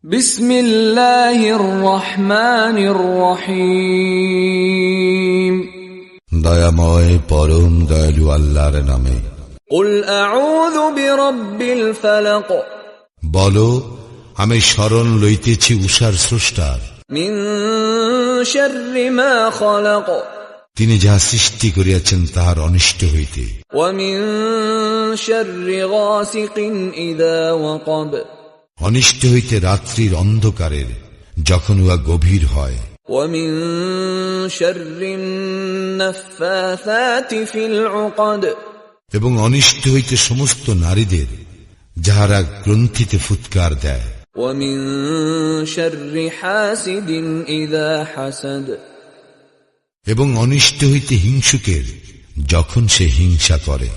বিসমিল্লাহির রহমানির রহিম। দয়াময় পরম দয়ালু আল্লাহর নামে। কুল আউযু বিরাব্বিল ফালাক। বলো, আমি শরণ লইতেছি উষার স্রষ্টার। মিন শাররি মা খালাক। তিনি যাহা সৃষ্টি করিয়াছেন তাহার অনিষ্ট হইতে। ওয়া মিন শাররি গাসিকিন ইযা ওয়াকাব। অনিষ্ট হইতে রাত্রির অন্ধকারের যখন উহা গভীর হয়। ওয়া মিন শাররিন নাফফাসাতি ফিল উকদ। এবং অনিষ্ট হইতে সমস্ত নারীদের যাহারা গ্রন্থিতে ফুৎকার দেয়। ওয়া মিন শাররি হাসিদিন ইযা হাসাদ। এবং অনিষ্ট হইতে হিংসুকের যখন সে হিংসা করে।